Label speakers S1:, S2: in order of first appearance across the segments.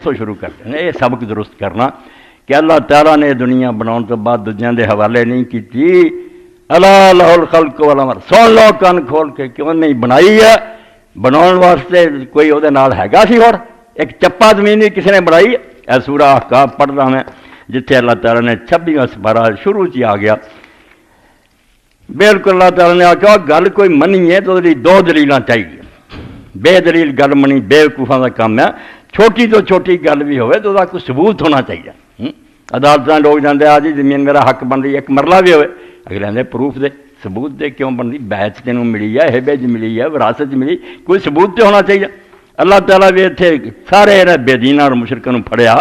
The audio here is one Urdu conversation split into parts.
S1: اتوں شروع کرتے ہیں یہ سبق درست کرنا کہ اللہ تعالیٰ نے دنیا بناؤن تو بعد دوجیاں دے حوالے نہیں کی الا لہ الخلق والامر سن لو کن کھول کے کیوں نہیں بنائی ہے بناؤن واسطے کوئی وہ ہیگا سی اور ایک چپا زمین بھی کسی نے بنائی ہے سورہ احقاف پڑھتا میں جتھے اللہ تعالیٰ نے 26واں سپارہ شروع ہی آ گیا بالکل اللہ تعالیٰ نے آخیا گل کوئی منی ہے تو دو دلیلاں چاہیے بے دلیل گل منی بے وقوفاں کا کام ہے چھوٹی تو چھوٹی گل بھی ہوئے تو کوئی ثبوت ہونا چاہیے عدالتیں لوگ جاندے آ جی زمین میرا حق بن رہی ایک مرلہ بھی ہوئے اگلے آدھے پروف دے ثبوت دے کیوں بن رہی بیچ تینوں ملی ہے ہبے ملی ہے وراثت ملی کوئی ثبوت تو ہونا چاہیے اللہ تعالیٰ بھی اتنے سارے بے دیناں اور مشرکاں نوں پھڑیا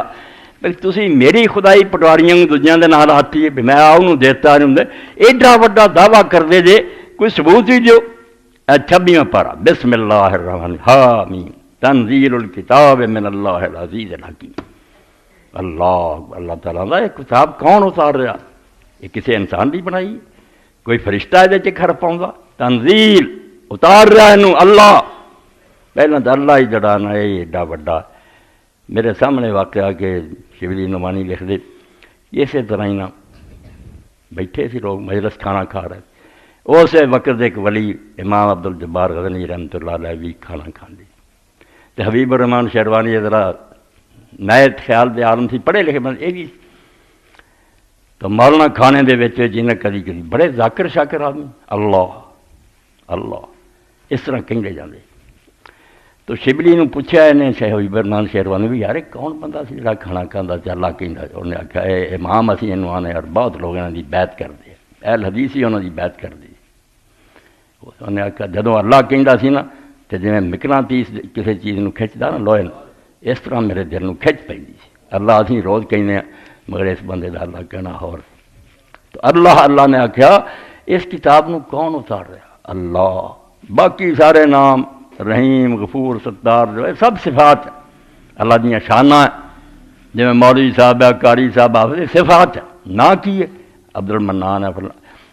S1: تسی میری خدائی پٹواریاں دوجیاں دے نال آتی ہے میں آؤں دیتا نہیں ہوں ایڈا وڈا دعویٰ کر دے جے کوئی ثبوت ہی دیو 26واں پارہ بسم اللہ الرحمن حامیم تنزیل الکتاب من اللہ العزیز الحکیم اللہ تعالیٰ کا یہ کتاب کون اتار رہا یہ کسی انسان کی بنائی کوئی فرشتہ یہ کھڑ پاؤں تنزیل اتار رہا ہے اللہ پہلے تو اللہ ہی جڑا نا یہ ایڈا وڈا میرے سامنے واقعہ کہ شبلی نعمانی لکھ دے اسی طرح ہی نا بیٹھے سی لوگ مجلس کھانا کھا رہے اس وقت ایک ولی امام عبدالجبار غزنوی رحمۃ اللہ علیہ بھی کھانا کھاندی تو حبیب الرحمان شیروانی ذرا نئے خیال دے عالم سی پڑھے لکھے بند یہ بھی تو مولانا کھانے دے وچ جنہیں کدی کدی بڑے ذاکر شاکر آدمی اللہ اس طرح کہیں لے جاندے تو شبلی نوں پوچھا انہیں حبیب الرحمان شیروانی بھی یار کون بندہ سی جڑا کھانا کھاندا تے اللہ کہندا انہیں آکھیا اے امام اسی انہوں آنے اور بہت لوگ انہاں دی بیعت کردے اہل حدیث ہی انہاں دی بیعت کردے انہیں آکھیا جدوں اللہ کہندا سی نا تے جویں مقناطیس کسی چیز نوں کھچدا نا لوہے نوں اس طرح میرے دل نوں کھچ پیندی سی اللہ اسی روز کہنے ہیں مگر اس بندے دا اللہ کہنا اور تو اللہ نے آکھیا اس کتاب نوں کون اتار رہا اللہ باقی سارے نام رحیم غفور ستار جو ہے سب صفات ہیں اللہ دیاں شاناں ہیں جویں مولوی صاحب ہے قاری صاحب حافظ صفات ہے نا کی ہے عبد المنان ہے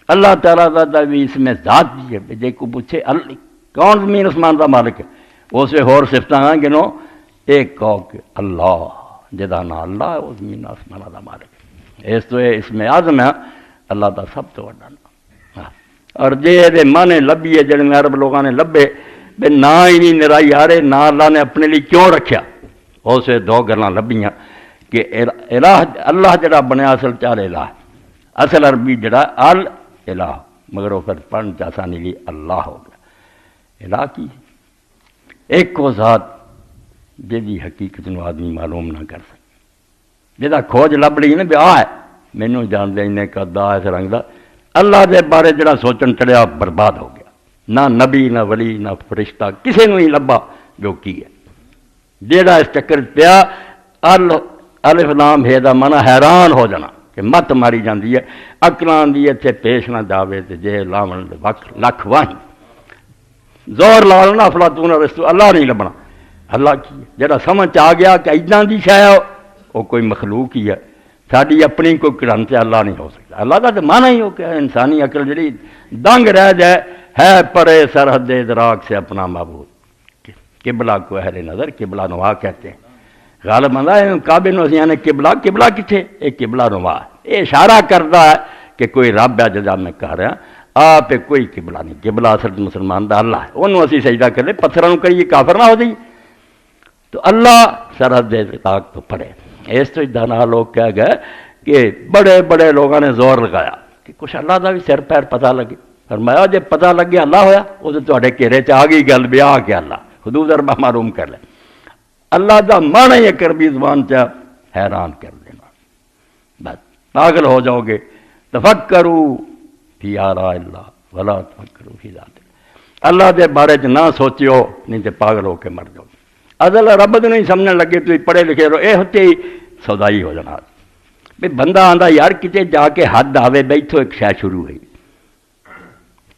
S1: اللہ تعالیٰ دا بھی اس میں ذات بھی ہے جے کو پوچھے کون زمین آسمان دا مالک ہے اس میں ہور صفتاں ہیں گنو ایک کہو کہ اللہ جدا نا اللہ ہے وہ زمین آسمان دا مالک ہے اس تو اس میں اعظم ہے اللہ دا سب تو بڑا نام اور جے دے مانے لبھی ہے جڑے عرب لوگاں نے لبے بے نہ ہی نہیں نرائی آ رہے نہ اللہ نے اپنے لیے کیوں رکھیا اسے دو گلاں لبھیاں کہ الہ اللہ جڑا بنیا اصل چار الہ اصل عربی جڑا الہ مگر وہ پھر پڑھن آسانی لی اللہ ہو گیا الہ کی ایک کو ذات جی حقیقت نو آدمی معلوم نہ کر سکے جہاں کھوج لب لی نا بھی آ ہے مینوں جان دے انہیں کدا اس رنگ دا اللہ دے بارے جڑا سوچن چڑھیا برباد ہو گیا نہ نبی نہ ولی نہ فرشتہ کسی نو ہی لبا جو کی ہے جیڑا اس چکر پیا الف لام ہے دا مانا حیران ہو جانا کہ مت ماری جاندی ہے اکلاں دی اتنے پیش نہ جاوے تے جے لاون وقت لکھ واہیں زور لا لینا افلاطون ارسطو اللہ نہیں لبنا اللہ کی ہے جڑا سمجھ آ گیا کہ اداں دی شے وہ کوئی مخلوق ہی ہے ساری اپنی کوئی کرن تے اللہ نہیں ہو سکتا اللہ کا تو مانا ہی ہو کہ انسانی عقل جڑی دنگ رہ جائے ہے پرے سرحد ادراک سے اپنا معبود قبلہ کو اہل نظر قبلہ نوا کہتے ہیں غالب بندہ کعبے نو نے قبلہ کتنے ایک قبلہ نوا یہ اشارہ کرتا ہے کہ کوئی رب ہے جدا میں کہہ رہا آپ کوئی قبلہ نہیں قبلہ اصل مسلمان دا اللہ ہے انہوں اسی سجدہ کر لیں پتھروں کریے کافر نہ ہو جائیے تو اللہ سرحد ادراک تو پڑھے اس تو دانا لوگ کہہ گئے کہ بڑے بڑے لوگوں نے زور لگایا کہ کچھ اللہ دا بھی سر پیر پتہ لگے فرمایا جب پتہ لگے اللہ ہویا وہ تو گھیرے چ آ گئی گل بھی آ کے اللہ حدود اربا معلوم کر لے اللہ دا مانا ہی کربی زبان چ حیران کر دینا بس پاگل ہو جاؤ گے تفکرو فی آراء اللہ ولا تفکرو فی ذات اللہ دے بارے چ نہ سوچیو نہیں تے پاگل ہو کے مر جاؤ ازل رب دے نہیں سمجھنے لگے تو پڑھے لکھے رہو یہ ہوتے ہی سودائی ہو جانا بھی بندہ آندا یار کتے جا کے حد آوے بیٹھو ایک شے شروع ہوئی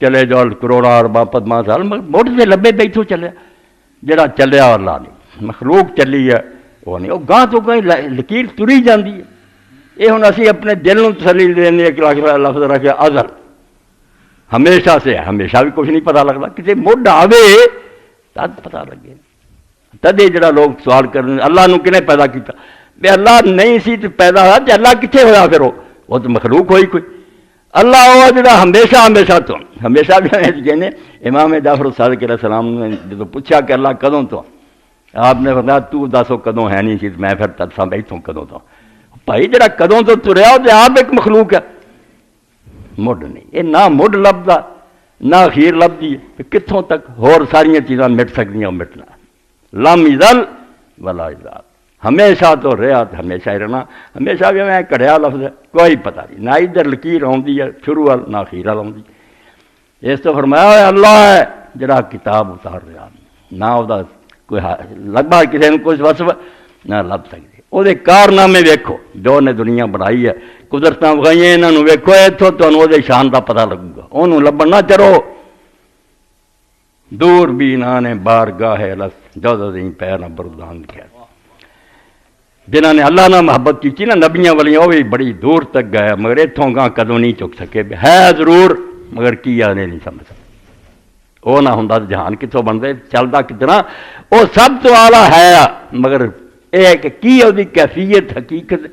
S1: چلے جاؤ کروڑا ارباں پدماں سال موٹر سے لبے بیٹھو چلے جڑا چلیا اللہ نہیں مخلوق چلی ہے وہ نہیں وہ گاہ تو کہیں لکیر تری جاندی ہے یہ ہوں اسی اپنے دل نو تسلی دینے ایک لفظ رکھے ازل ہمیشہ سے ہمیشہ بھی کچھ نہیں پتہ لگتا کسی مڈ آوے تب پتہ لگے تدے جڑا لوگ سوال کرنے اللہ نو کنے پیدا کیتا، بے اللہ نہیں سی تو پیدا ہوا تے اللہ کتنے ہویا پھر وہ تو مخلوق ہوئی کوئی۔ اللہ وہ جڑا ہمیشہ ہمیشہ تو ہمیشہ بھی کہنے امام جعفر صادق علیہ السلام نے جب پوچھا کہ اللہ کدوں تو، آپ نے فرمایا تو دسو کدوں ہے نہیں سی، میں پھر تساں بیٹھوں کدوں تو۔ بھائی جڑا کدوں تو تریا وہ آپ ایک مخلوق ہے، مڈ نہیں، یہ نہ مڈ لبدا نہ اخیر لبدی ہے، کتوں تک ہور ساریاں چیزاں مٹ سکدیاں مٹنا، لم یزل ولا یزال، ہمیشہ تو رہا تو ہمیشہ ہی رہنا، ہمیشہ بھی میں کڑیا لفظ ہے کوئی پتہ نہیں، نہ ادھر لکیر آتی ہے شروع وال نہ اخیر وال آتی۔ اس تو فرمایا ہوئے اللہ ہے جڑا کتاب اتار رہا، نہ وہ کوئی لگا کسی نے کوئی وصف نہ لب سکتے۔ وہ کارنامے ویکھو جو نے دنیا بنائی ہے، قدرت وکھائیاں یہاں ویکھو، اتوں تمہیں وہ شان کا پتہ لگے گا، انہوں لبن نہ چرو۔ دور بھی نے بار گاہ لس جو پیر نہ بردان لکھا، جنہوں نے اللہ نہ محبت کی نا نبیاں والیاں وہ بھی بڑی دور تک گئے، مگر اتوں گاہ کدوں نہیں چک سکے، ہے ضرور مگر کیا نہیں سمجھ سکتے۔ وہ نہ ہوں تو جہان کتوں بنتے چلتا کتنا، وہ سب تو آلہ ہے مگر یہ ہے کہ کی وہ کیفیت حقیقت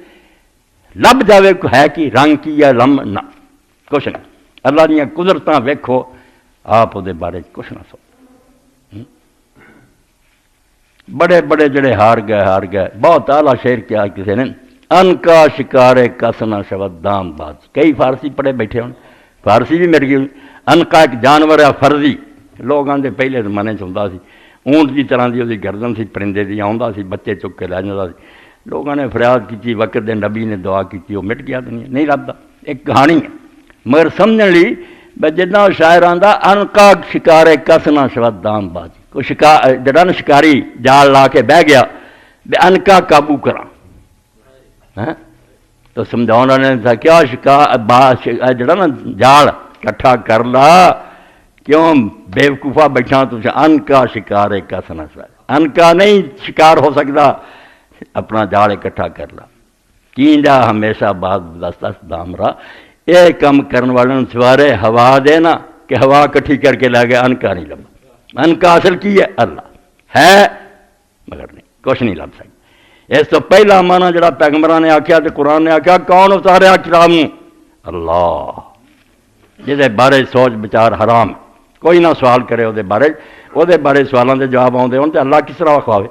S1: لب جائے ہے کہ رنگ کی ہے لم نہ کچھ نہیں۔ اللہ دیا قدرتاں ویکھو آپ وہ بارے کچھ نہ سو۔ بڑے بڑے جڑے ہار گئے بہت اعلیٰ شعر کیا کسی نے، ان کا شکارے کسنا شبد دام باز، کئی فارسی پڑھے بیٹھے ہوں، فارسی بھی میرے گئی۔ ان کا ایک جانور ہے فرضی، لوگوں کے پہلے زمانے ہوتا سی، اونٹ کی طرح کی وہ گردن سی، پرندے کی آتا سی، بچے چک کے لے جاتا سی، لوگوں نے فریاد کی، وقت دے نبی نے دعا کی، وہ مٹ گیا دنیا نہیں لبدا۔ ایک کہانی ہے مگر سمجھنے لی جدنا شاعر آتا ان کا شکارے کسنا شبد دام باز، کوئی جڑا نا شکاری جال لا کے بہ گیا بے ان کا قابو کرا، تو سمجھاؤ نے کیا جڑا نا جال کٹھا کر لا، کیوں بے وقوفا بیٹھا تو ان کا شکار ہے کسنا شبد، ان کا نہیں شکار ہو سکتا، اپنا جال اکٹھا کر لا، کینجا ہمیشہ بعد دس دس دام رہا۔ یہ کام کرنے والوں سوارے ہوا دینا کہ ہوا کٹھی کر کے لے گیا، ان کا نہیں لبا، ان کا اصل کی ہے اللہ ہے مگر نہیں کچھ نہیں لب سکتا۔ اس تو پہلا معنی جڑا پیغمبران نے آکھیا تے قرآن نے آکھیا کون اتاریا کتاب اللہ، جہدے بارے سوچ بچار حرام، کوئی نہ سوال کرے وہ بارے سوالوں کے جواب آتے ہوں تو اللہ کس طرح کھواوے،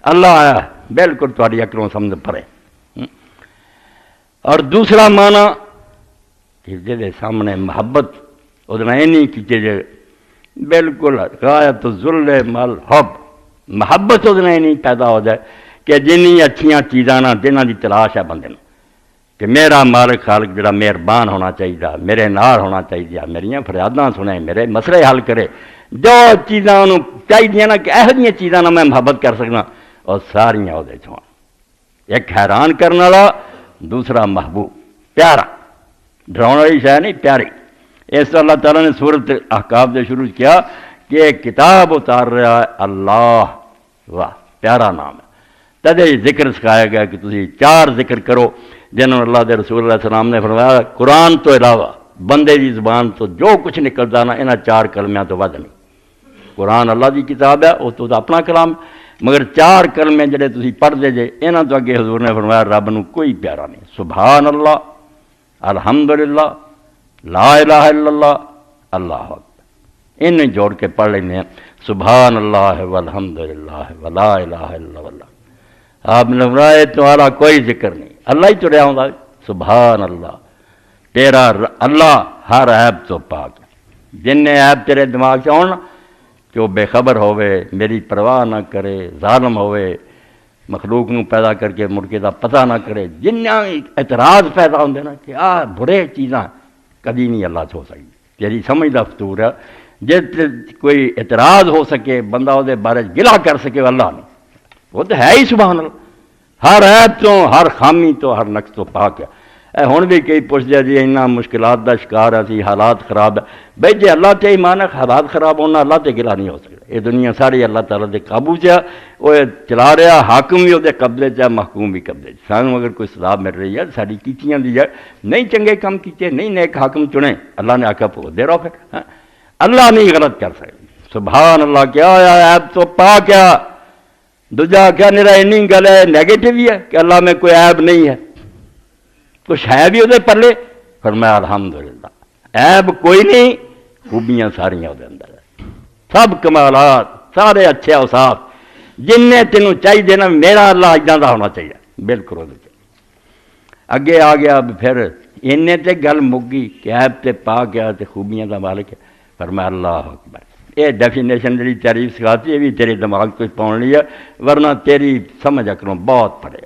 S1: اللہ آیا بالکل تاری اکلوں سمجھ پڑے۔ اور دوسرا معنی کہ جہدے سامنے محبت ادنا نہیں کیتے جے بالکل غایت ظلم الحب، محبت ادنا نہیں پیدا ہو جائے کہ جنی اچھیاں چیزاں نہ جنہاں دی تلاش ہے بندے کہ میرا مالک خالق جڑا مہربان ہونا چاہیے، میرے نال ہونا چاہیے، میریاں فریاداں سنے، میرے مسئلے حل کرے، جو چیزاں انہوں چاہیے نا کہ ایہو جیاں چیزاں نہ میں محبت کر سکنا، اور ساریاں وہ چوں ایک حیران کرنے والا، دوسرا محبوب پیارا، ڈراؤنے والی شے نہیں پیاری۔ اس اللہ تعالیٰ نے سورۃ احقاف سے شروع کیا کہ کتاب اتار رہا ہے اللہ، واہ پیارا نام ہے۔ تدے ذکر سکھایا گیا کہ تسی 4 ذکر کرو جنہوں اللہ دے رسول علیہ السلام نے فرمایا قرآن تو علاوہ بندے دی زبان تو جو کچھ نکلتا نا انہاں 4 کلمیاں تو ود نہیں۔ قرآن اللہ دی کتاب ہے، وہ تو اپنا کلام، مگر 4 کلمے جڑے تسی پڑھ دے جے انہاں تو اگے حضور نے فرمایا رب نو کوئی پیارا نہیں، سبحان اللہ، الحمدللہ، لا الہ الا اللہ، اللہ اکبر، انہیں جوڑ کے پڑھ لینے ہیں سبحان اللہ والحمدللہ ولا الہ الا اللہ۔ آپ نے فرمایا تمہارا کوئی ذکر نہیں، اللہ ہی تو رہا ہوں، سبحان اللہ، تیرا اللہ ہر عیب تو پاک، جن نے عیب تیرے دماغ سے آنا کہ وہ بے خبر ہوئے، میری پرواہ نہ کرے، ظالم ہوئے، مخلوق نو پیدا کر کے مرکے دا پتہ نہ کرے، جنہاں اعتراض پیدا ہوندے نا کہ برے چیزاں کدی نہیں اللہ سے ہو سکتی، تیری سمجھ دا فطور ہے، جس کوئی اعتراض ہو سکے بندہ وہ بارے گلا کر سکے اللہ نہیں، وہ تو ہے ہی سبحان اللہ، ہر عیب تو، ہر خامی تو، ہر نقص تو پاک ہے۔ اے ہن بھی کئی پوچھتے جی انہاں مشکلات دا شکار ہے، حالات خراب ہے، بھائی جی اللہ تے ایمان ہے حالات خراب ہونا اللہ تے گلا نہیں ہو سکتا، یہ دنیا ساری اللہ تعالیٰ دے قابو چ ہے، وہ چلا رہا، حاکم بھی وہ قبضے چ ہے، محکوم بھی قبضے چ، سانوں اگر کوئی سزا مل رہی ہے ساری کیتیاں دی ہے، نہیں چنگے کام کیتے، نہیں نیک حاکم چنے، اللہ نے آکھا دے رہو پھر، اللہ نہیں غلط کر سکتے، سبحان اللہ، کیا عیب تو پاک ہے، دوجا کیا میرا اینی گل ہے نیگیٹو ہی ہے کہ اللہ میں کوئی عیب نہیں ہے، کچھ ہے بھی وہ پلے؟ فرمایا الحمدللہ عیب کوئی نہیں، خوبیاں ساریاں وہ اندر ہے، سب کمالات، سارے اچھے اوصاف جن نے تینوں چاہیے نا، میرا اللہ اجاں دا ہونا چاہیے بالکل وہ اگے آ گیا۔ پھر انہیں تے گل مک گئی کہ عیب تے پا گیا تے خوبیاں دا مالک ہے، فرمایا اللہ اکبر۔ یہ ڈیفینیشن جی تعریف سکھاتی یہ بھی تیرے دماغ کو پاؤن لی ہے، ورنہ تیری سمجھ کروں بہت پڑے۔